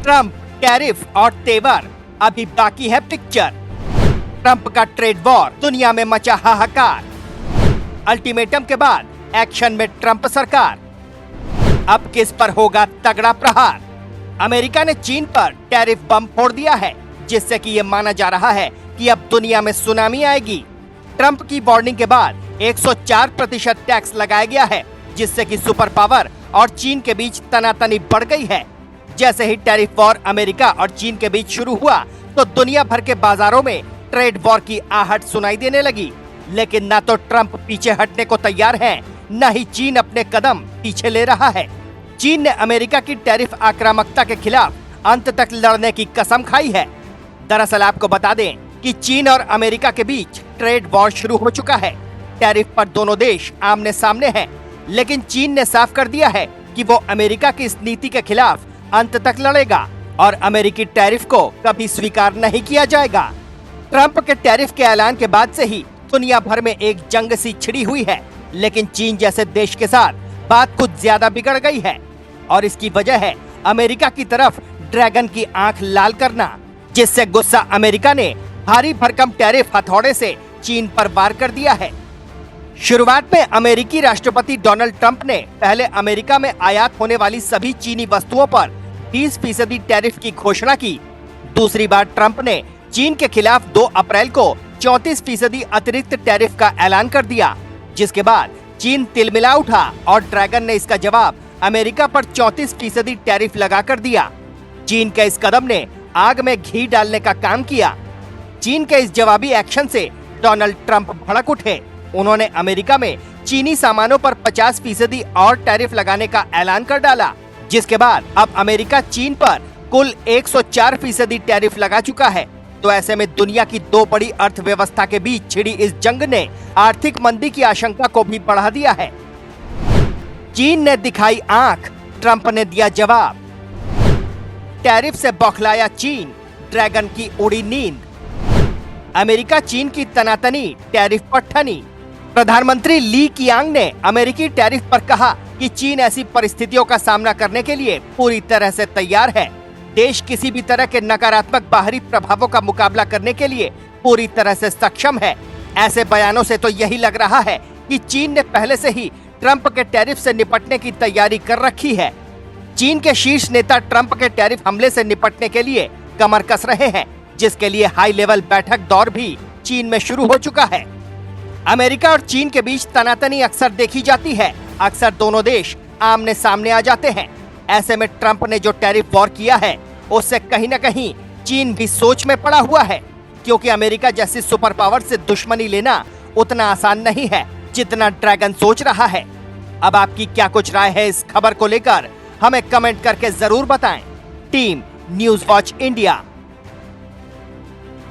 Trump, tariff और तेवर, अभी बाकी है पिक्चर। ट्रंप का ट्रेड वॉर, दुनिया में मचा हाहाकार। अल्टीमेटम के बाद एक्शन में ट्रंप सरकार। अब किस पर होगा तगड़ा प्रहार? अमेरिका ने चीन पर टैरिफ बम फोड़ दिया है, जिससे कि ये माना जा रहा है कि अब दुनिया में सुनामी आएगी। ट्रंप की वार्निंग के बाद 104% टैक्स लगाया गया है, जिससे कि सुपर पावर और चीन के बीच तनातनी बढ़ गई है। जैसे ही टैरिफ वॉर अमेरिका और चीन के बीच शुरू हुआ, तो दुनिया भर के बाजारों में ट्रेड वॉर की आहट सुनाई देने लगी। लेकिन न तो ट्रंप पीछे हटने को तैयार है, न ही चीन अपने कदम पीछे ले रहा है। चीन ने अमेरिका की टैरिफ आक्रामकता के खिलाफ अंत तक लड़ने की कसम खाई है। दरअसल आपको बता दें कि चीन और अमेरिका के बीच ट्रेड वॉर शुरू हो चुका है। टैरिफ पर दोनों देश आमने सामने हैं, लेकिन चीन ने साफ कर दिया है कि वो अमेरिका की इस नीति के खिलाफ अंत तक लड़ेगा और अमेरिकी टैरिफ को कभी स्वीकार नहीं किया जाएगा। ट्रंप के टैरिफ के ऐलान के बाद से ही दुनिया भर में एक जंग सी छिड़ी हुई है, लेकिन चीन जैसे देश के साथ बात कुछ ज्यादा बिगड़ गई है और इसकी वजह है अमेरिका की तरफ ड्रैगन की आंख लाल करना, जिससे गुस्सा अमेरिका ने भारी भरकम टैरिफ हथौड़े से चीन पर वार कर दिया है। शुरुआत में अमेरिकी राष्ट्रपति डोनाल्ड ट्रंप ने पहले अमेरिका में आयात होने वाली सभी चीनी वस्तुओं पर 20% टैरिफ की घोषणा की। दूसरी बार ट्रंप ने चीन के खिलाफ 2 अप्रैल को 34% अतिरिक्त टैरिफ का ऐलान कर दिया, जिसके बाद चीन तिलमिला उठा और ड्रैगन ने इसका जवाब अमेरिका पर 34% टैरिफ लगा कर दिया। चीन के इस कदम ने आग में घी डालने का काम किया। चीन के इस जवाबी एक्शन से डोनाल्ड ट्रंप भड़क उठे। उन्होंने अमेरिका में चीनी सामानों पर 50% और टैरिफ लगाने का ऐलान कर डाला, जिसके बाद अब अमेरिका चीन पर कुल 104% टैरिफ लगा चुका है। तो ऐसे में दुनिया की 2 बड़ी अर्थव्यवस्था के बीच छिड़ी इस जंग ने आर्थिक मंदी की आशंका को भी बढ़ा दिया है। चीन ने दिखाई आंख, ट्रंप ने दिया जवाब। टैरिफ से बौखलाया चीन, ड्रैगन की उड़ी नींद। अमेरिका चीन की तनातनी, टैरिफ पर ठनी। प्रधानमंत्री ली कियांग ने अमेरिकी टैरिफ पर कहा कि चीन ऐसी परिस्थितियों का सामना करने के लिए पूरी तरह से तैयार है। देश किसी भी तरह के नकारात्मक बाहरी प्रभावों का मुकाबला करने के लिए पूरी तरह से सक्षम है। ऐसे बयानों से तो यही लग रहा है कि चीन ने पहले से ही ट्रंप के टैरिफ से निपटने की तैयारी कर रखी है। चीन के शीर्ष नेता ट्रंप के टैरिफ हमले से निपटने के लिए कमर कस रहे हैं, जिसके लिए हाई लेवल बैठक दौर भी चीन में शुरू हो चुका है। अमेरिका और चीन के बीच तनातनी अक्सर देखी जाती है। अक्सर दोनों देश आमने सामने आ जाते हैं। ऐसे में ट्रंप ने जो टैरिफ वॉर किया है, उससे कहीं न कहीं चीन भी सोच में पड़ा हुआ है, क्योंकि अमेरिका जैसी सुपर पावर से दुश्मनी लेना उतना आसान नहीं है जितना ड्रैगन सोच रहा है। अब आपकी क्या कुछ राय है इस खबर को लेकर, हमें कमेंट करके जरूर बताएं। Team news watch India.